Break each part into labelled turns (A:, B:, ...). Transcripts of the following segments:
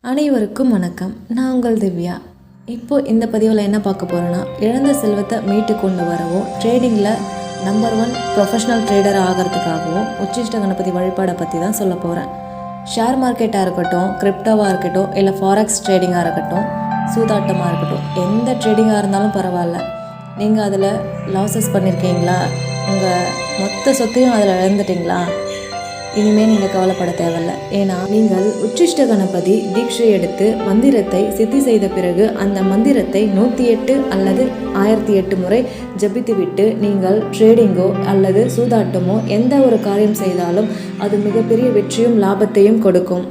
A: அனைவருக்கும் வணக்கம். நான் உங்கள் திவ்யா. இப்போது இந்த பதிவில் என்ன பார்க்க போகிறோன்னா, இழந்த செல்வத்தை மீட்டு கொண்டு வரவும் ட்ரேடிங்கில் number 1 professional trader ஆகிறதுக்காகவும் Uchchhishta Ganapathi வழிபாடை பற்றி தான் சொல்ல போகிறேன். ஷேர் மார்க்கெட்டாக இருக்கட்டும், கிரிப்டோவாக இருக்கட்டும், இல்லை ஃபாரெக்ஸ் ட்ரேடிங்காக இருக்கட்டும், சூதாட்டமாக இருக்கட்டும், எந்த ட்ரேடிங்காக இருந்தாலும் பரவாயில்ல. நீங்கள் அதில் லாஸஸ் பண்ணியிருக்கீங்களா, உங்கள் மொத்த சொத்தையும் அதில் இழந்துட்டிங்களா, இனிமேல் நீங்கள் கவலைப்பட தேவையில்லை. ஏன்னா நீங்கள் உச்சிஷ்ட கணபதி தீட்சை எடுத்து மந்திரத்தை சித்தி செய்த பிறகு அந்த மந்திரத்தை 108 அல்லது 1008 முறை ஜபித்துவிட்டு நீங்கள் ட்ரேடிங்கோ அல்லது சூதாட்டமோ எந்த ஒரு காரியம் செய்தாலும் அது மிகப்பெரிய வெற்றியும் லாபத்தையும் கொடுக்கும்.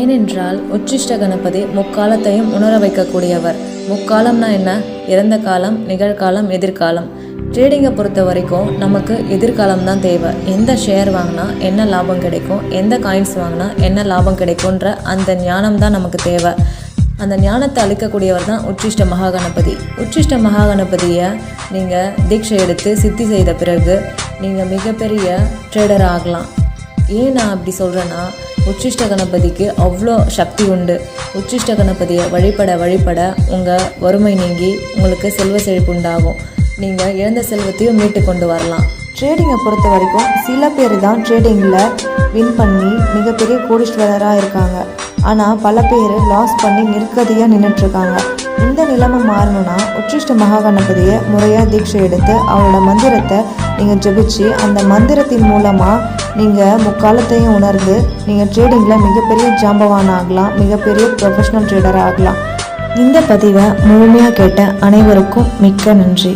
A: ஏனென்றால் உச்சிஷ்ட கணபதி முக்காலத்தையும் உணர வைக்கக்கூடியவர். முக்காலம்னா என்ன? இறந்த காலம், நிகழ்காலம், எதிர்காலம். ட்ரேடிங்கை பொறுத்த வரைக்கும் நமக்கு எதிர்காலம் தான் தேவை. எந்த ஷேர் வாங்கினா என்ன லாபம் கிடைக்கும், எந்த காயின்ஸ் வாங்கினா என்ன லாபம் கிடைக்கும்ன்ற அந்த ஞானம் தான் நமக்கு தேவை. அந்த ஞானத்தை அளிக்கக்கூடியவர் தான் உச்சிஷ்ட மகாகணபதி. உச்சிஷ்ட மகாகணபதியை நீங்கள் தீட்சை எடுத்து சித்தி செய்த பிறகு நீங்கள் மிகப்பெரிய ட்ரேடர் ஆகலாம். ஏன் நான் அப்படி சொல்கிறேன்னா, உச்சிஷ்ட கணபதிக்கு அவ்வளோ சக்தி உண்டு. உச்சிஷ்ட கணபதியை வழிபட உங்கள் வறுமை நீங்கி உங்களுக்கு செல்வ செழிப்பு உண்டாகும். நீங்கள் இழந்த செல்வத்தையும் மீட்டு கொண்டு வரலாம். ட்ரேடிங்கை பொறுத்த வரைக்கும் சில பேர் தான் ட்ரேடிங்கில் வின் பண்ணி மிகப்பெரிய கோடீஸ்வரராக இருக்காங்க. ஆனால் பல பேர் லாஸ் பண்ணி நிற்கதியாக நின்றுட்டுருக்காங்க. இந்த நிலைமை மாறணும்னா உச்சிஷ்ட மகாகணபதியை முறையாக தீட்சை எடுத்து அவரோட மந்திரத்தை நீங்கள் ஜபிச்சு அந்த மந்திரத்தின் மூலமாக நீங்கள் முக்காலத்தையும் உணர்ந்து நீங்கள் ட்ரேடிங்கில் மிகப்பெரிய ஜாம்பவான் ஆகலாம், மிகப்பெரிய ப்ரொஃபஷ்னல் ட்ரேடர் ஆகலாம். இந்த பதிவை முழுமையாக கேட்ட அனைவருக்கும் மிக்க நன்றி.